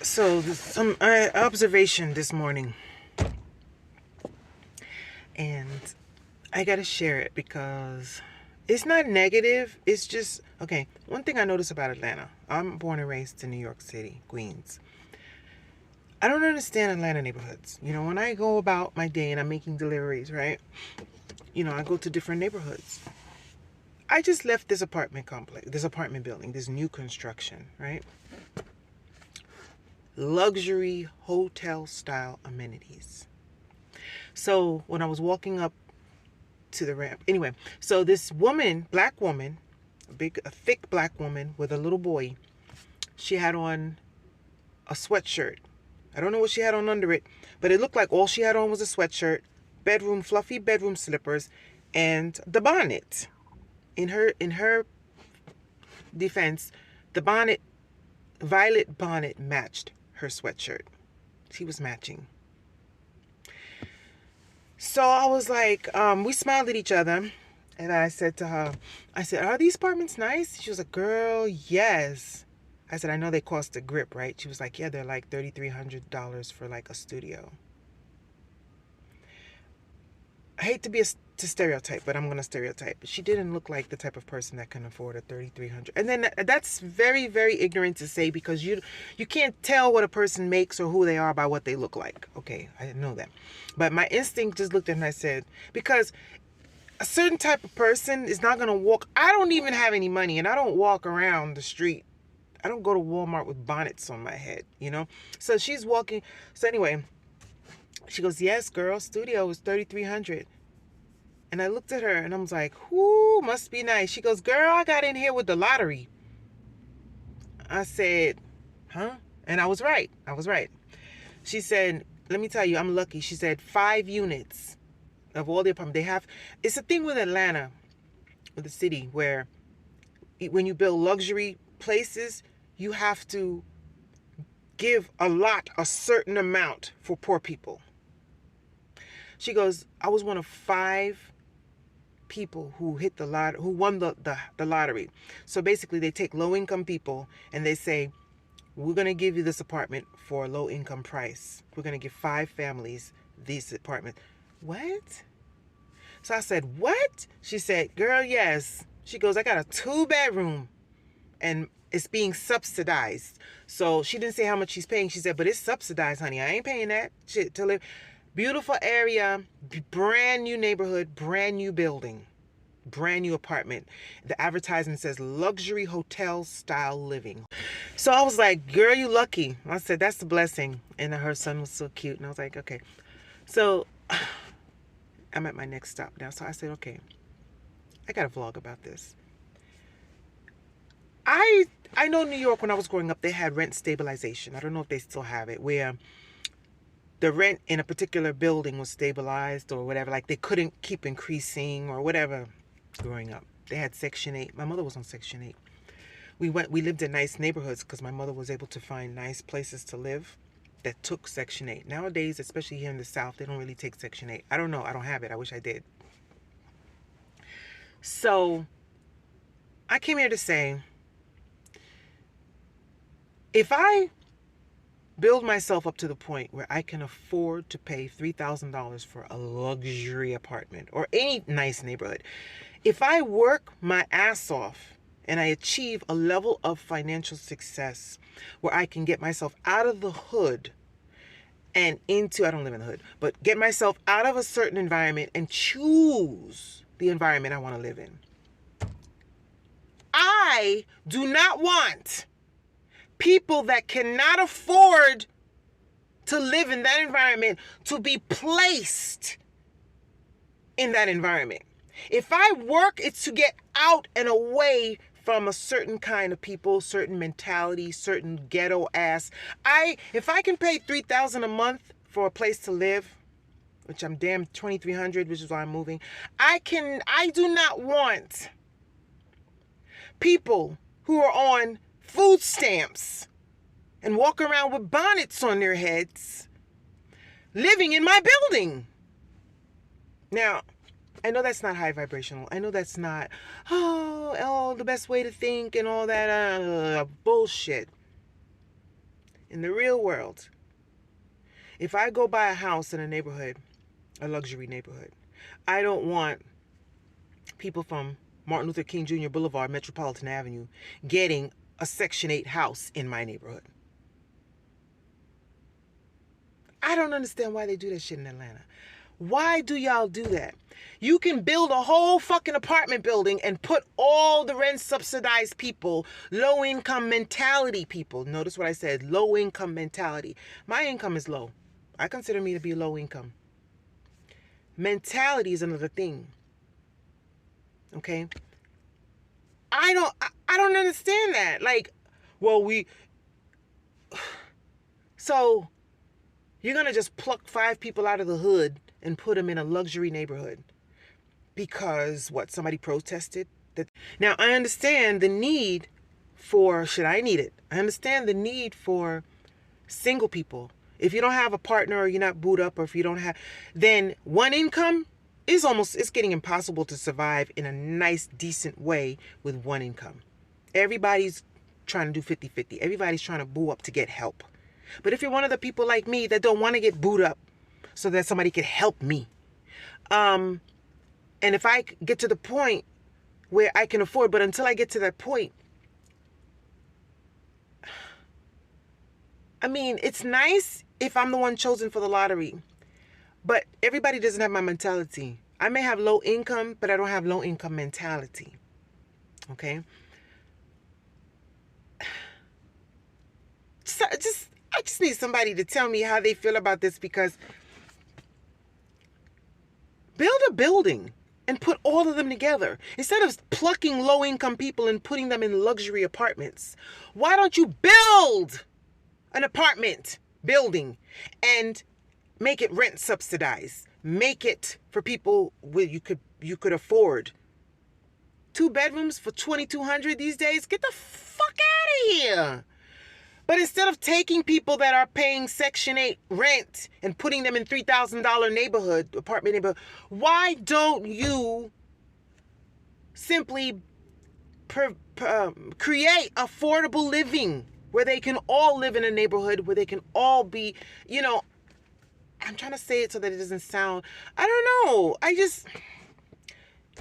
So some observation this morning, and I gotta share it because it's not negative. It's just okay. One thing I notice about Atlanta. I'm born and raised in New York City, Queens. I don't understand Atlanta neighborhoods. When I go about my day and I'm making deliveries, right? I go to different neighborhoods. I just left this apartment complex, this apartment building, this new construction, right? Luxury hotel style amenities. So when I was walking up to the ramp, anyway, so this woman, black woman, a thick black woman with a little boy, she had on a sweatshirt. I don't know what she had on under it, but it looked like all she had on was a sweatshirt, fluffy bedroom slippers, and the bonnet. In her defense, the violet bonnet matched her sweatshirt. She was matching. So I was like, we smiled at each other, and I said to her, are these apartments nice? She was like, girl, yes. I said, I know they cost a grip, right? She was like, yeah, they're like $3,300 for like a studio. I hate to stereotype, but I'm gonna stereotype. She didn't look like the type of person that can afford a $3,300. And then that's very, very ignorant to say, because you can't tell what a person makes or who they are by what they look like. Okay, I didn't know that, but my instinct just looked at her and I said, because a certain type of person is not gonna walk. I don't even have any money, and I don't walk around the street. I don't go to Walmart with bonnets on my head, So she's walking. So anyway, she goes, yes, girl, studio is $3,300. And I looked at her and I was like, whoo, must be nice. She goes, girl, I got in here with the lottery. I said, huh? And I was right. She said, let me tell you, I'm lucky. She said 5 units of all the apartments they have. It's a thing with Atlanta, with the city, where when you build luxury places, you have to give a certain amount for poor people. She goes, I was one of 5 people who hit the lot, who won the lottery. So basically they take low income people and they say, we're going to give you this apartment for a low income price. We're going to give 5 families this apartment. What? So I said, what? She said, girl, yes. She goes, I got a 2-bedroom and it's being subsidized. So she didn't say how much she's paying. She said, but it's subsidized, honey. I ain't paying that shit to live. Beautiful area, brand new neighborhood, brand new building, brand new apartment. The advertisement says luxury hotel style living. So I was like, girl, you lucky. I said, that's a blessing. And her son was so cute. And I was like, okay. So I'm at my next stop now. So I said, okay, I got to vlog about this. I know New York, when I was growing up, they had rent stabilization. I don't know if they still have it, where the rent in a particular building was stabilized or whatever. Like they couldn't keep increasing or whatever. Growing up, they had Section 8. My mother was on Section 8. We lived in nice neighborhoods because my mother was able to find nice places to live that took Section 8. Nowadays, especially here in the South, they don't really take Section 8. I don't know. I don't have it. I wish I did. So I came here to say, if I build myself up to the point where I can afford to pay $3,000 for a luxury apartment or any nice neighborhood, if I work my ass off and I achieve a level of financial success where I can get myself out of the hood and into, I don't live in the hood, but get myself out of a certain environment and choose the environment I want to live in. I do not want people that cannot afford to live in that environment to be placed in that environment. If I work, it's to get out and away from a certain kind of people, certain mentality, certain ghetto ass. If I can pay $3,000 a month for a place to live, which I'm damn $2,300, which is why I'm moving, I do not want people who are on food stamps and walk around with bonnets on their heads living in my building. Now, I know that's not high vibrational. I know that's not, the best way to think and all that bullshit. in the real world, if I go buy a house in a neighborhood, a luxury neighborhood, I don't want people from Martin Luther King Jr. Boulevard, Metropolitan Avenue, getting a Section 8 house in my neighborhood. I don't understand why they do that shit in Atlanta. Why do y'all do that? You can build a whole fucking apartment building and put all the rent subsidized people, low income mentality people. Notice what I said, low income mentality. My income is low. I consider me to be low income. Mentality is another thing. Okay? I don't understand that. Like, well, so you're going to just pluck 5 people out of the hood and put them in a luxury neighborhood because somebody protested that. Now I understand the need for, I understand the need for single people. If you don't have a partner, or you're not booed up, or if you don't have, then one income is it's getting impossible to survive in a nice, decent way with one income. Everybody's trying to do 50-50. Everybody's trying to boo up to get help. But if you're one of the people like me that don't want to get booed up so that somebody can help me, and if I get to the point where I can afford, but until I get to that point, I mean, it's nice if I'm the one chosen for the lottery, but everybody doesn't have my mentality. I may have low income, but I don't have low income mentality. Okay? I just need somebody to tell me how they feel about this, because build a building and put all of them together. Instead of plucking low-income people and putting them in luxury apartments, why don't you build an apartment building and make it rent subsidized? Make it for people where you could afford. 2 bedrooms for $2,200 these days? Get the fuck out of here. But instead of taking people that are paying Section 8 rent and putting them in $3,000 apartment neighborhood, why don't you simply create affordable living where they can all live in a neighborhood, where they can all be, I'm trying to say it so that it doesn't sound, I don't know.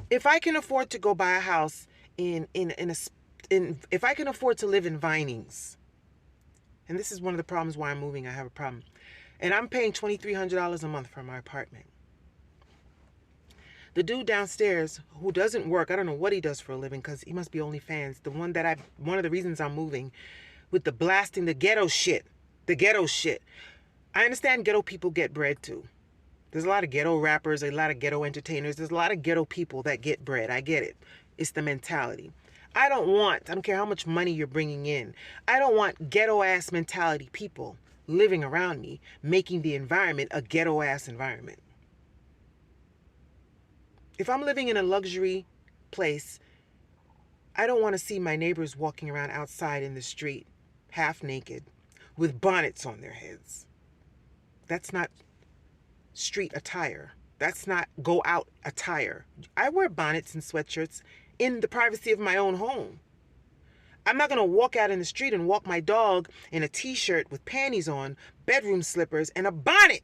If I can afford to go buy a house if I can afford to live in Vinings, and this is one of the problems why I'm moving, I have a problem, and I'm paying $2,300 a month for my apartment. The dude downstairs who doesn't work, I don't know what he does for a living, because he must be OnlyFans, one of the reasons I'm moving, with the blasting the ghetto shit. I understand ghetto people get bread too. There's a lot of ghetto rappers, a lot of ghetto entertainers. There's a lot of ghetto people that get bread. I get it. It's the mentality. I don't care how much money you're bringing in. I don't want ghetto ass mentality people living around me, making the environment a ghetto ass environment. If I'm living in a luxury place, I don't want to see my neighbors walking around outside in the street, half naked, with bonnets on their heads. That's not street attire. That's not go out attire. I wear bonnets and sweatshirts in the privacy of my own home. I'm not going to walk out in the street and walk my dog in a t-shirt with panties on, bedroom slippers, and a bonnet.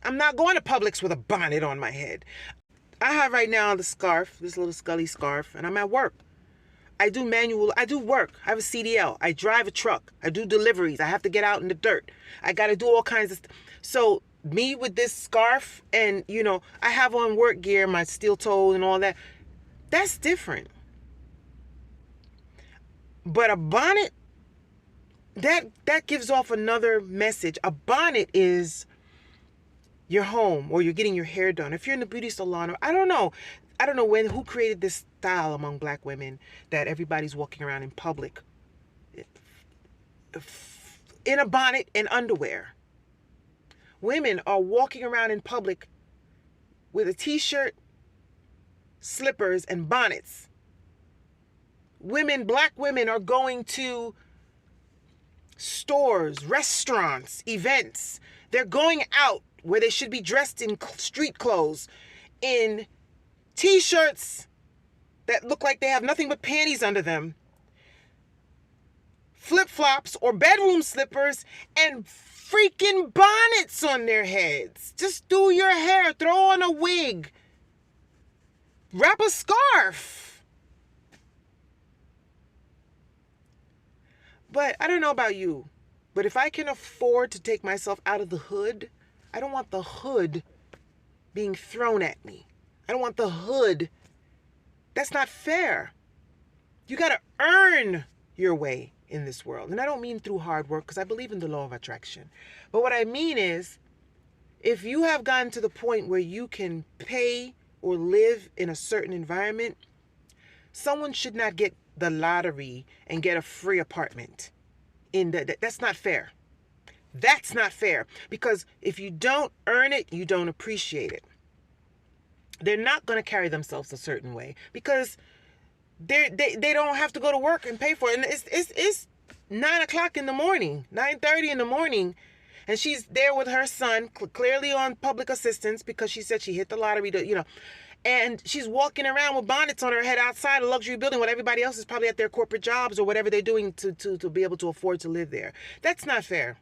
I'm not going to Publix with a bonnet on my head. I have right now this little Scully scarf, and I'm at work. I do work. I have a CDL. I drive a truck. I do deliveries. I have to get out in the dirt. I got to do all kinds of stuff. So me with this scarf and, I have on work gear, my steel toe and all that. That's different. But a bonnet, that gives off another message. A bonnet is you're home, or you're getting your hair done. If you're in the beauty salon, or I don't know who created this style among black women that everybody's walking around in public in a bonnet and underwear. Women are walking around in public with a t-shirt, slippers, and bonnets. Black women are going to stores, restaurants, events. They're going out where they should be dressed in street clothes, in t-shirts that look like they have nothing but panties under them, flip-flops or bedroom slippers and freaking bonnets on their heads. Just do your hair, throw on a wig, wrap a scarf. But I don't know about you, but if I can afford to take myself out of the hood, I don't want the hood being thrown at me. I don't want the hood. That's not fair. You got to earn your way in this world. And I don't mean through hard work, because I believe in the law of attraction. But what I mean is, if you have gotten to the point where you can pay or live in a certain environment, someone should not get the lottery and get a free apartment. That's not fair. That's not fair. Because if you don't earn it, you don't appreciate it. They're not going to carry themselves a certain way because they don't have to go to work and pay for it. And it's 9 o'clock in the morning, 9:30 in the morning. And she's there with her son, clearly on public assistance because she said she hit the lottery, and she's walking around with bonnets on her head outside a luxury building when everybody else is probably at their corporate jobs or whatever they're doing to be able to afford to live there. That's not fair.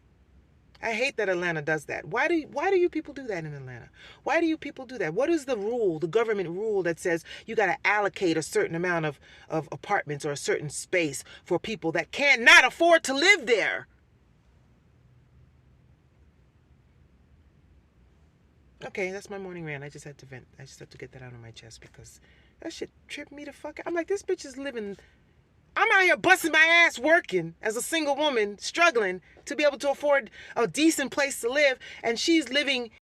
I hate that Atlanta does that. Why do you people do that in Atlanta? Why do you people do that? What is the rule, the government rule that says you got to allocate a certain amount of apartments or a certain space for people that cannot afford to live there? Okay, that's my morning rant. I just had to vent. I just had to get that out of my chest because that shit tripped me the fuck out. I'm like, this bitch is living... I'm out here busting my ass working as a single woman, struggling to be able to afford a decent place to live, and she's living